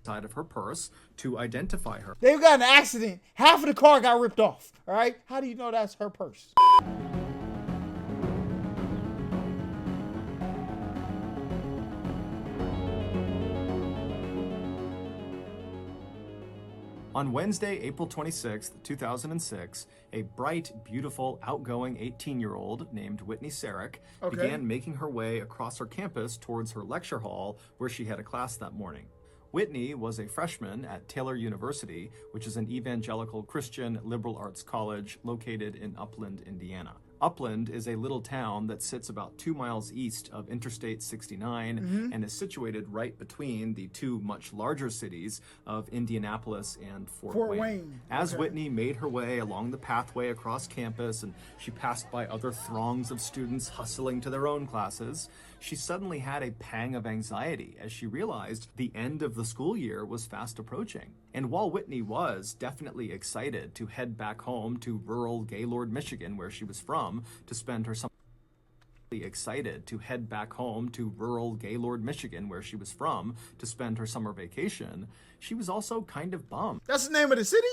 side of her purse to identify her. They got in an accident. Half of the car got ripped off. All right? How do you know that's her purse? On Wednesday, April 26, 2006, a bright, beautiful, outgoing 18-year-old named Whitney Sarek began making her way across her campus towards her lecture hall where she had a class that morning. Whitney was a freshman at Taylor University, which is an evangelical Christian liberal arts college located in Upland, Indiana. Upland is a little town that sits about 2 miles east of Interstate 69 and is situated right between the two much larger cities of Indianapolis and Fort Wayne. As Whitney made her way along the pathway across campus and she passed by other throngs of students hustling to their own classes, she suddenly had a pang of anxiety as she realized the end of the school year was fast approaching. And while Whitney was definitely excited to head back home to rural Gaylord, Michigan, where she was from, to spend her summer vacation, she was also kind of bummed. That's the name of the city?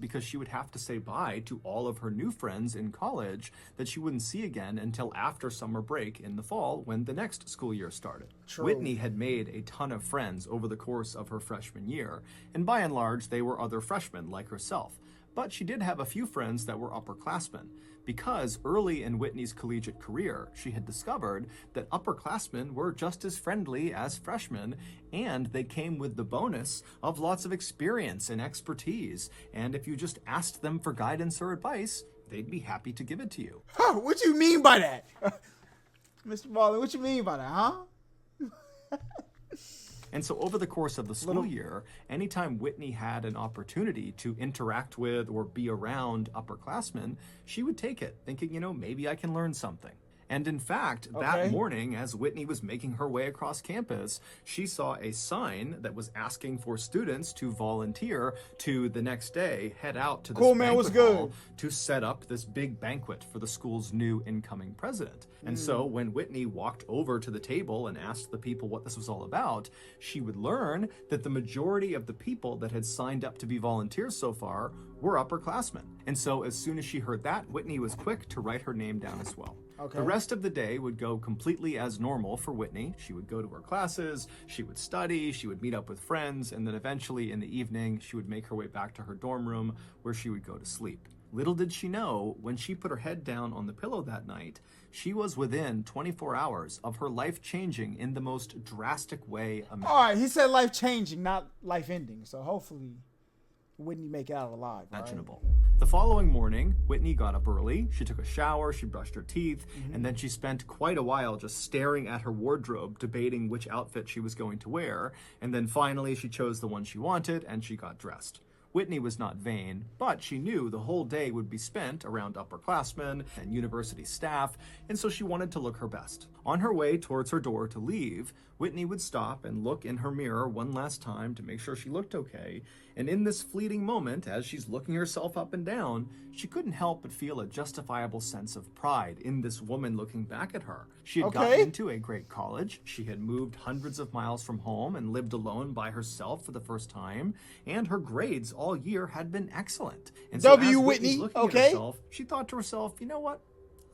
Because she would have to say bye to all of her new friends in college that she wouldn't see again until after summer break in the fall when the next school year started. True. Whitney had made a ton of friends over the course of her freshman year, and by and large they were other freshmen like herself. But she did have a few friends that were upperclassmen, because early in Whitney's collegiate career, she had discovered that upperclassmen were just as friendly as freshmen, and they came with the bonus of lots of experience and expertise. And if you just asked them for guidance or advice, they'd be happy to give it to you. Huh, what you mean by that? Mr. Ballin, what you mean by that, huh? And so over the course of the school year, anytime Whitney had an opportunity to interact with or be around upperclassmen, she would take it, thinking, maybe I can learn something. And in fact, that morning, as Whitney was making her way across campus, she saw a sign that was asking for students to volunteer to the next day head out to this banquet hall to set up this big banquet for the school's new incoming president. And so when Whitney walked over to the table and asked the people what this was all about, she would learn that the majority of the people that had signed up to be volunteers so far were upperclassmen. And so as soon as she heard that, Whitney was quick to write her name down as well. The rest of the day would go completely as normal for Whitney. She would go to her classes, she would study, she would meet up with friends, and then eventually in the evening, she would make her way back to her dorm room where she would go to sleep. Little did she know, when she put her head down on the pillow that night, she was within 24 hours of her life changing in the most drastic way imaginable. All right, he said life changing, not life ending. So hopefully Whitney make it out alive. Imaginable. Right? The following morning, Whitney got up early, she took a shower, she brushed her teeth, and then she spent quite a while just staring at her wardrobe, debating which outfit she was going to wear, and then finally she chose the one she wanted and she got dressed. Whitney was not vain, but she knew the whole day would be spent around upperclassmen and university staff, and so she wanted to look her best. On her way towards her door to leave, Whitney would stop and look in her mirror one last time to make sure she looked okay, and in this fleeting moment, as she's looking herself up and down, she couldn't help but feel a justifiable sense of pride in this woman looking back at her. She had gotten into a great college, she had moved hundreds of miles from home and lived alone by herself for the first time, and her grades all year had been excellent. And so as Whitney looking at herself, she thought to herself, you know what?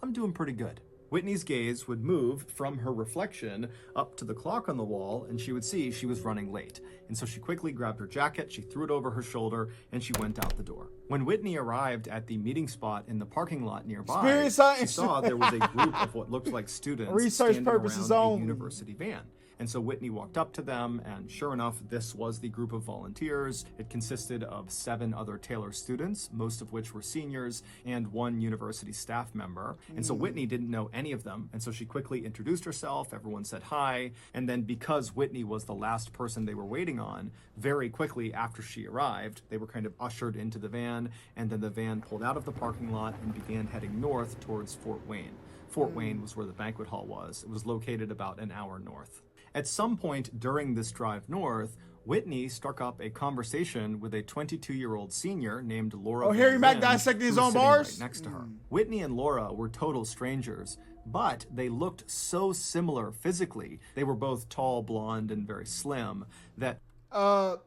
I'm doing pretty good. Whitney's gaze would move from her reflection up to the clock on the wall, and she would see she was running late. And so she quickly grabbed her jacket, she threw it over her shoulder, and she went out the door. When Whitney arrived at the meeting spot in the parking lot nearby, she saw there was a group of what looked like students standing around a university van. And so Whitney walked up to them, and sure enough, this was the group of volunteers. It consisted of 7 other Taylor students, most of which were seniors, and 1 university staff member. And so Whitney didn't know any of them, and so she quickly introduced herself, everyone said hi, and then because Whitney was the last person they were waiting on, very quickly after she arrived, they were kind of ushered into the van, and then the van pulled out of the parking lot and began heading north towards Fort Wayne. Fort Wayne was where the banquet hall was. It was located about an hour north. At some point during this drive north, Whitney struck up a conversation with a 22-year-old senior named Laura. Oh, Harry Mack dissecting his own bars? Right next to her. Whitney and Laura were total strangers, but they looked so similar physically. They were both tall, blonde, and very slim that I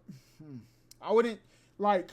wouldn't like.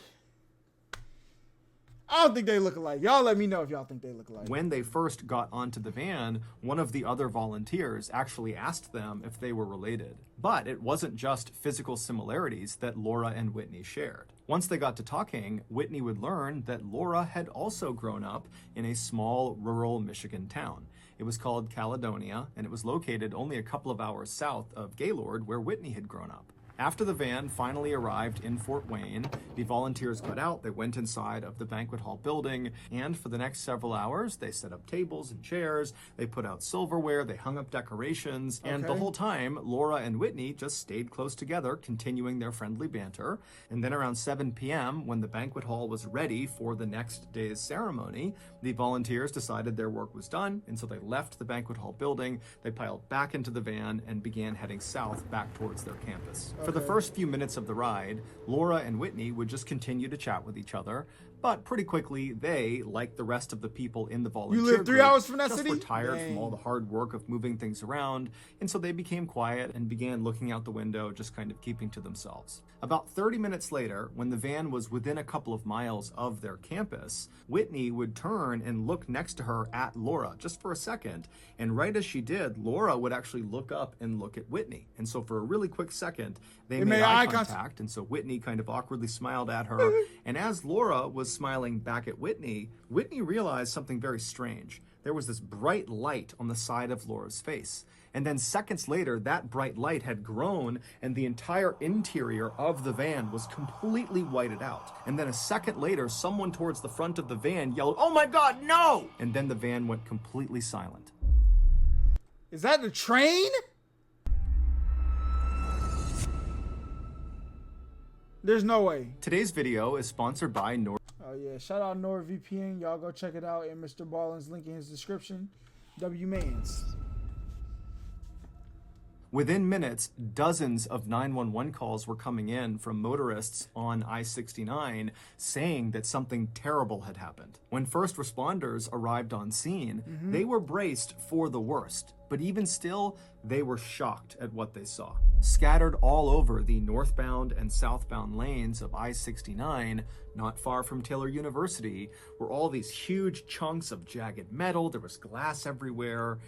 I don't think they look alike. Y'all let me know if y'all think they look alike. When they first got onto the van, one of the other volunteers actually asked them if they were related. But it wasn't just physical similarities that Laura and Whitney shared. Once they got to talking, Whitney would learn that Laura had also grown up in a small rural Michigan town. It was called Caledonia, and it was located only a couple of hours south of Gaylord, where Whitney had grown up. After the van finally arrived in Fort Wayne, the volunteers got out, they went inside of the banquet hall building, and for the next several hours, they set up tables and chairs, they put out silverware, they hung up decorations, and the whole time, Laura and Whitney just stayed close together, continuing their friendly banter. And then around 7 p.m., when the banquet hall was ready for the next day's ceremony, the volunteers decided their work was done, and so they left the banquet hall building, they piled back into the van, and began heading south back towards their campus. For the first few minutes of the ride, Laura and Whitney would just continue to chat with each other, but pretty quickly they, like the rest of the people in the volunteer You live 3 hours from that just city? were tired from all the hard work of moving things around, and so they became quiet and began looking out the window, just kind of keeping to themselves. About 30 minutes later, when the van was within a couple of miles of their campus, Whitney would turn and look next to her at Laura, just for a second, and right as she did, Laura would actually look up and look at Whitney. And so for a really quick second, they made eye contact, and so Whitney kind of awkwardly smiled at her, and as Laura was smiling back at Whitney, Whitney realized something very strange. There was this bright light on the side of Laura's face. And then seconds later, that bright light had grown and the entire interior of the van was completely whited out. And then a second later, someone towards the front of the van yelled, "Oh my God, no!" And then the van went completely silent. Is that the train? There's no way. Today's video is sponsored by Oh yeah, shout out NordVPN. Y'all go check it out in Mr. Ballin's link in his description. W-Mans. Within minutes, dozens of 911 calls were coming in from motorists on I-69 saying that something terrible had happened. When first responders arrived on scene, they were braced for the worst, but even still, they were shocked at what they saw. Scattered all over the northbound and southbound lanes of I-69, not far from Taylor University, were all these huge chunks of jagged metal. There was glass everywhere,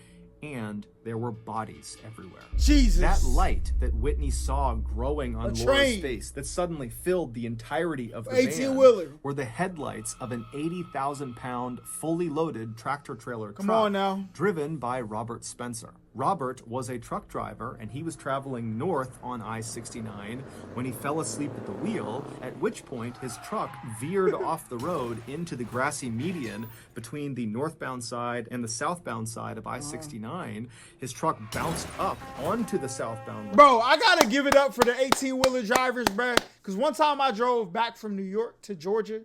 and there were bodies everywhere. Jesus! That light that Whitney saw growing on Laura's face that suddenly filled the entirety of the van 18-wheeler. were the headlights of an 80,000-pound, fully loaded tractor-trailer truck Come on now. driven by Robert Spencer. Robert was a truck driver, and he was traveling north on I-69 when he fell asleep at the wheel, at which point his truck veered off the road into the grassy median between the northbound side and the southbound side of I-69. His truck bounced up onto the southbound road. Bro, I gotta give it up for the 18-wheeler drivers, bro. Because one time I drove back from New York to Georgia,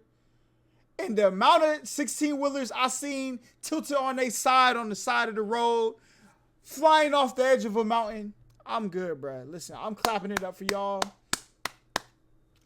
and the amount of 16-wheelers I seen tilted on their side, on the side of the road, flying off the edge of a mountain. I'm good, bro. Listen, I'm clapping it up for y'all.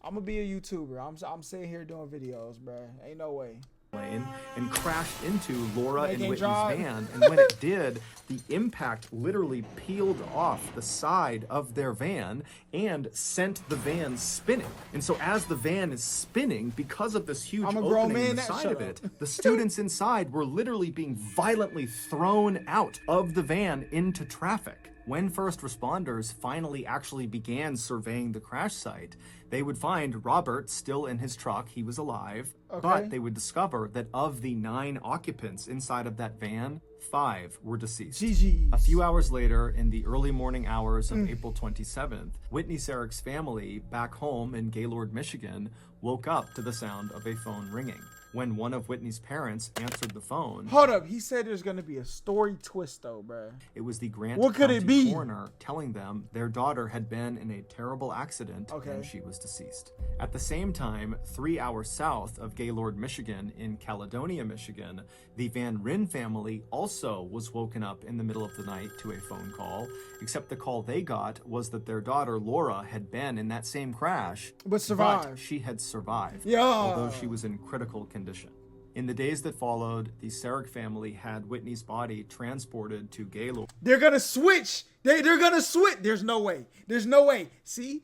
I'm gonna be a YouTuber. I'm sitting here doing videos, bro. Ain't no way. Lane and crashed into Laura and Whitney's drive. van, and when it did, the impact literally peeled off the side of their van and sent the van spinning. And so as the van is spinning, because of this huge opening in the side of it, the students inside were literally being violently thrown out of the van into traffic. When first responders finally actually began surveying the crash site, they would find Robert still in his truck. He was alive, but they would discover that of the 9 occupants inside of that van, 5 were deceased. GG's. A few hours later, in the early morning hours of April 27th, Whitney Sarik's family back home in Gaylord, Michigan, woke up to the sound of a phone ringing. When one of Whitney's parents answered the phone... Hold up, he said there's gonna be a story twist though, bruh. It was the Grant What could County it be? coroner telling them their daughter had been in a terrible accident and she was deceased. At the same time, 3 hours south of Gaylord, Michigan, in Caledonia, Michigan, the Van Ryn family also was woken up in the middle of the night to a phone call, except the call they got was that their daughter Laura had been in that same crash, But survived. but she had survived, Yeah. although she was in critical condition. In the days that followed, the Sarek family had Whitney's body transported to Gaylord. They're gonna switch. They're gonna switch. There's no way. There's no way. See?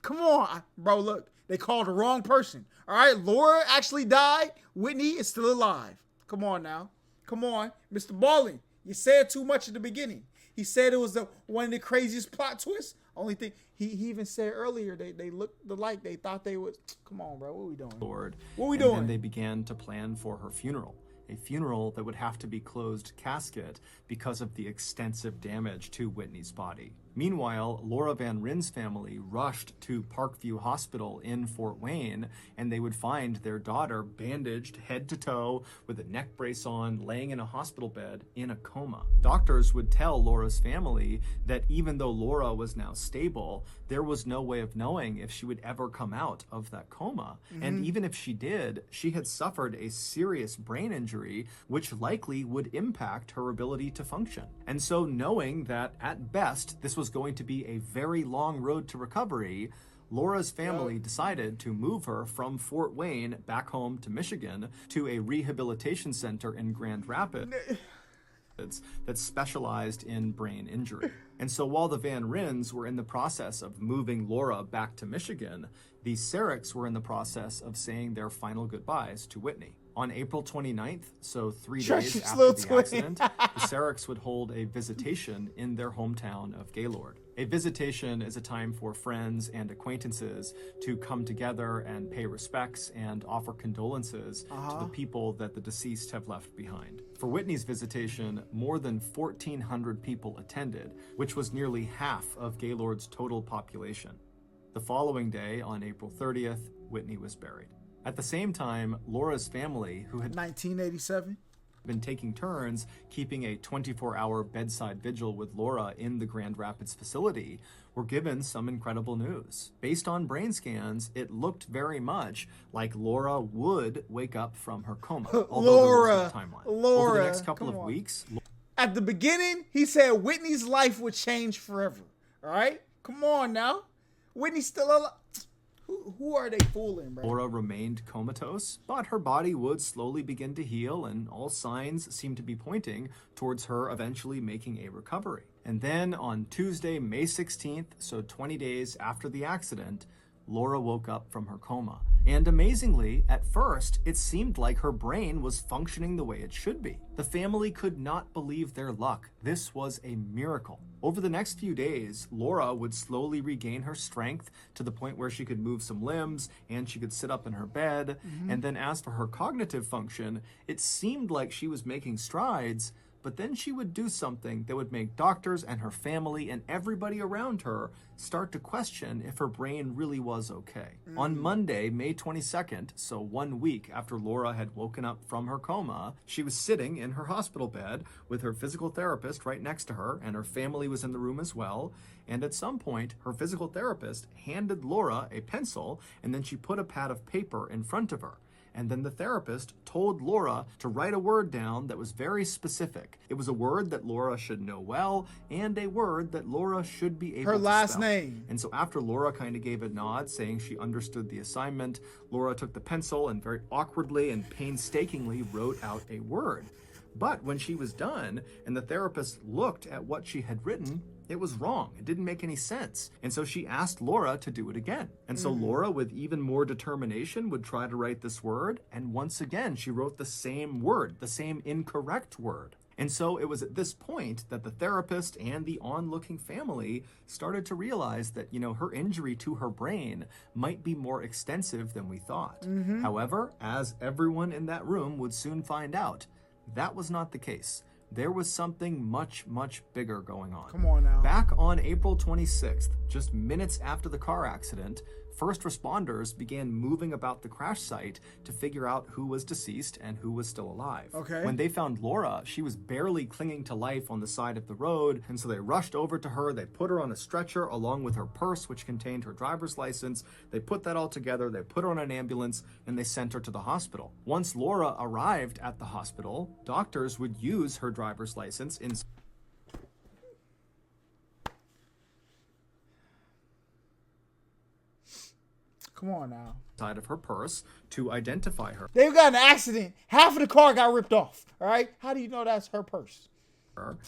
Come on, bro. Look, they called the wrong person. All right, Laura actually died. Whitney is still alive. Come on now. Come on, Mr. Ballin. You said too much at the beginning. He said it was one of the craziest plot twists. Only thing he even said earlier, they looked alike. They thought they would. Come on, bro. What are we doing? What are we doing? And then they began to plan for her funeral. A funeral that would have to be closed casket because of the extensive damage to Whitney's body. Meanwhile, Laura Van Rin's family rushed to Parkview Hospital in Fort Wayne, and they would find their daughter bandaged head to toe with a neck brace on, laying in a hospital bed in a coma. Doctors would tell Laura's family that even though Laura was now stable, there was no way of knowing if she would ever come out of that coma. And even if she did, she had suffered a serious brain injury, which likely would impact her ability to function. And so knowing that at best, this was going to be a very long road to recovery, Laura's family decided to move her from Fort Wayne back home to Michigan to a rehabilitation center in Grand Rapids that specialized in brain injury. And so while the Van Rins were in the process of moving Laura back to Michigan, the Sareks were in the process of saying their final goodbyes to Whitney. On April 29th, so 3 days after the accident, the Sareks would hold a visitation in their hometown of Gaylord. A visitation is a time for friends and acquaintances to come together and pay respects and offer condolences to the people that the deceased have left behind. For Whitney's visitation, more than 1,400 people attended, which was nearly half of Gaylord's total population. The following day, on April 30th, Whitney was buried. At the same time, Laura's family, who had 1987 been taking turns keeping a 24-hour bedside vigil with Laura in the Grand Rapids facility, were given some incredible news. Based on brain scans, it looked very much like Laura would wake up from her coma. Laura, over the next couple of weeks. At the beginning, he said Whitney's life would change forever. All right? Come on now. Whitney's still alive. Who are they fooling, bro? Laura remained comatose, but her body would slowly begin to heal, and all signs seemed to be pointing towards her eventually making a recovery. And then on Tuesday, May 16th, so 20 days after the accident, Laura woke up from her coma. And amazingly, at first, it seemed like her brain was functioning the way it should be. The family could not believe their luck. This was a miracle. Over the next few days, Laura would slowly regain her strength to the point where she could move some limbs and she could sit up in her bed. And then as for her cognitive function, it seemed like she was making strides, but then she would do something that would make doctors and her family and everybody around her start to question if her brain really was okay. On Monday, May 22nd, so 1 week after Laura had woken up from her coma, she was sitting in her hospital bed with her physical therapist right next to her, and her family was in the room as well. And at some point, her physical therapist handed Laura a pencil, and then she put a pad of paper in front of her. And then the therapist told Laura to write a word down that was very specific. It was a word that Laura should know well, and a word that Laura should be able to spell. Her last name. And so after Laura kind of gave a nod, saying she understood the assignment, Laura took the pencil and very awkwardly and painstakingly wrote out a word. But when she was done, and the therapist looked at what she had written, it was wrong. It didn't make any sense. And so she asked Laura to do it again. And so Laura, with even more determination, would try to write this word. And once again, she wrote the same word, the same incorrect word. And so it was at this point that the therapist and the onlooking family started to realize that, her injury to her brain might be more extensive than we thought. However, as everyone in that room would soon find out, that was not the case. There was something much, much bigger going on. Come on now. Back on April 26th, just minutes after the car accident, first responders began moving about the crash site to figure out who was deceased and who was still alive. Okay. When they found Laura, she was barely clinging to life on the side of the road, and so they rushed over to her. They put her on a stretcher along with her purse, which contained her driver's license. They put that all together, they put her on an ambulance, and they sent her to the hospital. Once Laura arrived at the hospital, doctors would use her driver's license in Come on now. Side of her purse to identify her. They got an accident. Half of the car got ripped off. All right? How do you know that's her purse?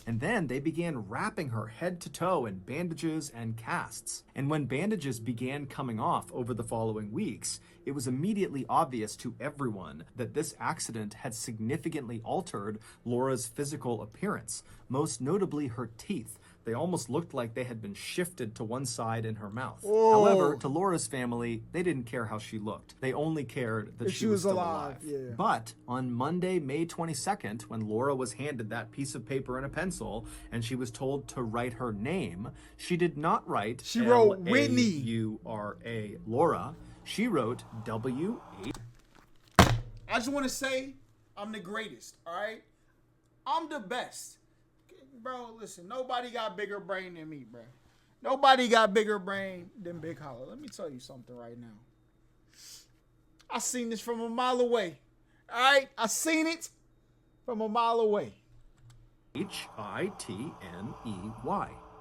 And then they began wrapping her head to toe in bandages and casts. And when bandages began coming off over the following weeks, it was immediately obvious to everyone that this accident had significantly altered Laura's physical appearance, most notably her teeth. They almost looked like they had been shifted to one side in her mouth. Whoa. However, to Laura's family, they didn't care how she looked. They only cared that she was still alive. Yeah. But on Monday, May 22nd, when Laura was handed that piece of paper and a pencil, and she was told to write her name, she did not write She wrote Whitney. Whitney. L-A-U-R-A, Laura. She wrote W-H. I just want to say I'm the greatest, all right? I'm the best. Bro, listen, nobody got bigger brain than me, bro. Nobody got bigger brain than Big Holla. Let me tell you something right now. I seen this from a mile away. All right? I seen it from a mile away. H-I-T-N-E-Y,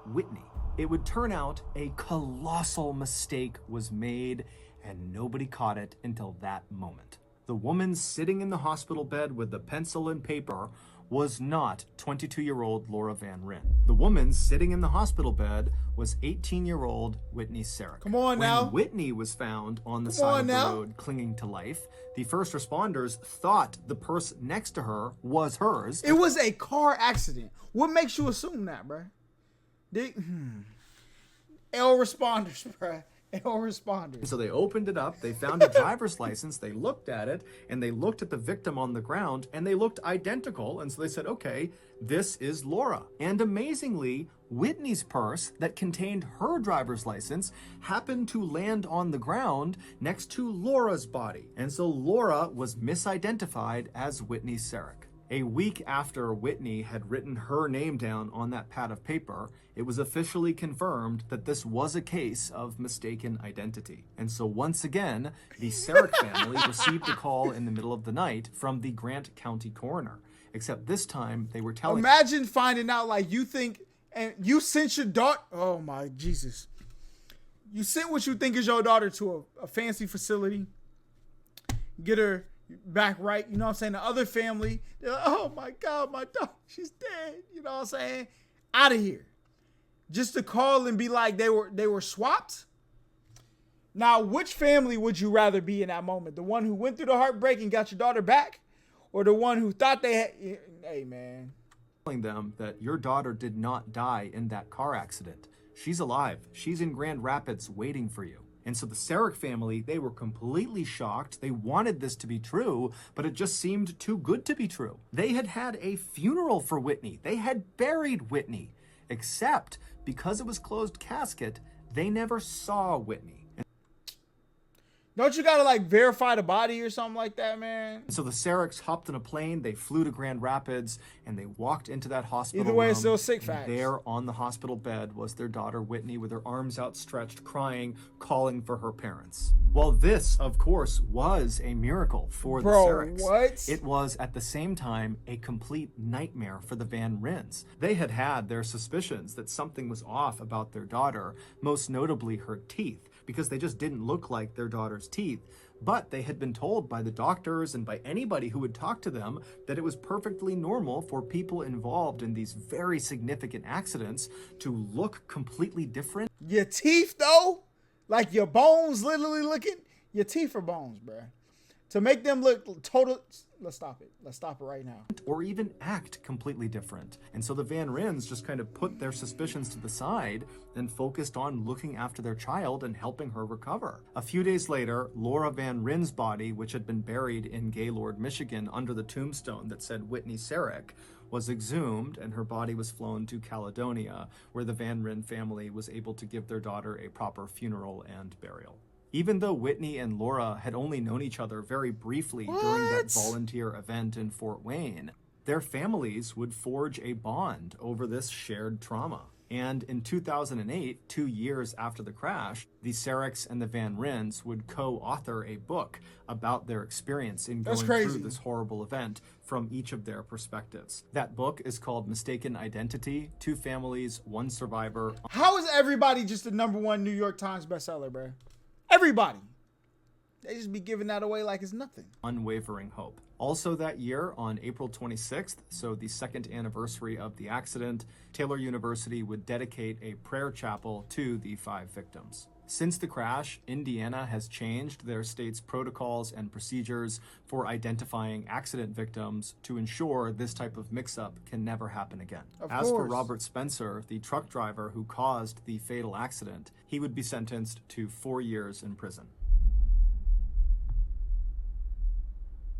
Whitney. It would turn out a colossal mistake was made, and nobody caught it until that moment. The woman sitting in the hospital bed with the pencil and paper was not 22-year-old Laura Van Ryn. The woman sitting in the hospital bed was 18-year-old Whitney Sarek. Come on when now. Whitney was found on the side of the road clinging to life, the first responders thought the purse next to her was hers. It was a car accident. What makes you assume that, bro? L responders, bro. L responders. So they opened it up, they found a driver's license, they looked at it, and they looked at the victim on the ground, and they looked identical, and so they said, okay, this is Laura. And amazingly, Whitney's purse that contained her driver's license happened to land on the ground next to Laura's body. And so Laura was misidentified as Whitney Sarek. A week after Whitney had written her name down on that pad of paper, it was officially confirmed that this was a case of mistaken identity. And so once again, the Sarek family received a call in the middle of the night from the Grant County coroner. Except this time, they were telling... Imagine finding out, like, you think, and you sent your daughter... Oh, my Jesus. You sent what you think is your daughter to a fancy facility, get her back right, you know what I'm saying? The other family, they're like, oh my God, my daughter, she's dead. You know what I'm saying? Out of here. Just to call and be like they were swapped. Now, which family would you rather be in that moment? The one who went through the heartbreak and got your daughter back? Or the one who thought they had... Hey, man. Telling them that your daughter did not die in that car accident. She's alive. She's in Grand Rapids waiting for you. And so the Sarek family, they were completely shocked. They wanted this to be true, but it just seemed too good to be true. They had had a funeral for Whitney. They had buried Whitney. Except because it was closed casket, they never saw Whitney. Don't you gotta like verify the body or something like that, man? So the Sareks hopped on a plane, they flew to Grand Rapids, and they walked into that hospital Either way, room. it's still sick facts. There on the hospital bed was their daughter Whitney with her arms outstretched, crying, calling for her parents. Well, this, of course, was a miracle for the Sareks. What? It was, at the same time, a complete nightmare for the Van Ryns. They had had their suspicions that something was off about their daughter, most notably her teeth, because they just didn't look like their daughter's teeth. But they had been told by the doctors and by anybody who would talk to them that it was perfectly normal for people involved in these very significant accidents to look completely different. Your teeth, though? Like your bones literally looking? Your teeth are bones, bruh. To make them look total... Let's stop it. Let's stop it right now. Or even act completely different. And so the Van Ryns just kind of put their suspicions to the side and focused on looking after their child and helping her recover. A few days later, Laura Van Ryn's body, which had been buried in Gaylord, Michigan under the tombstone that said Whitney Sarek, was exhumed and her body was flown to Caledonia, where the Van Ryn family was able to give their daughter a proper funeral and burial. Even though Whitney and Laura had only known each other very briefly during that volunteer event in Fort Wayne, their families would forge a bond over this shared trauma. And in 2008, 2 years after the crash, the Sareks and the Van Ryns would co-author a book about their experience in going through this horrible event from each of their perspectives. That book is called Mistaken Identity: Two Families, One Survivor. How is everybody just the #1 New York Times bestseller, bro? Everybody. They just be giving that away like it's nothing. Unwavering hope. Also that year, on April 26th, so the second anniversary of the accident, Taylor University would dedicate a prayer chapel to the 5 victims. Since the crash, Indiana has changed their state's protocols and procedures for identifying accident victims to ensure this type of mix-up can never happen again. As for Robert Spencer, the truck driver who caused the fatal accident, he would be sentenced to 4 years in prison.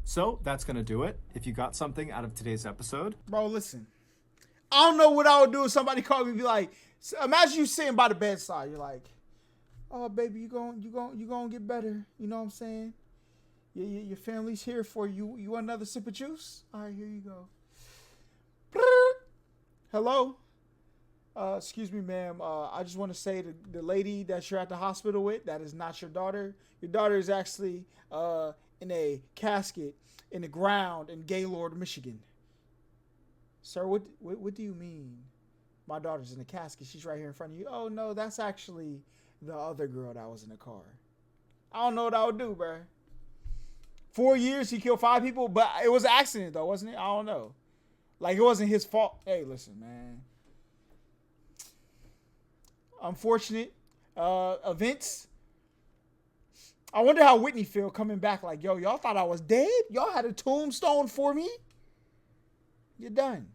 So that's going to do it. If you got something out of today's episode. Bro, listen. I don't know what I would do if somebody called me and be like, imagine you sitting by the bedside. You're like, oh, baby, you gonna get better. You know what I'm saying? Your family's here for you. You want another sip of juice? All right, here you go. Hello? Excuse me, ma'am. I just want to say the lady that you're at the hospital with, that is not your daughter. Your daughter is actually in a casket in the ground in Gaylord, Michigan. Sir, what do you mean? My daughter's in a casket. She's right here in front of you. Oh, no, that's actually the other girl that was in the car. I don't know what I would do, bro. 4 years, he killed 5 people, but it was an accident, though, wasn't it? I don't know. Like, it wasn't his fault. Hey, listen, man. Unfortunate events. I wonder how Whitney feel coming back like, yo, y'all thought I was dead? Y'all had a tombstone for me? You're done.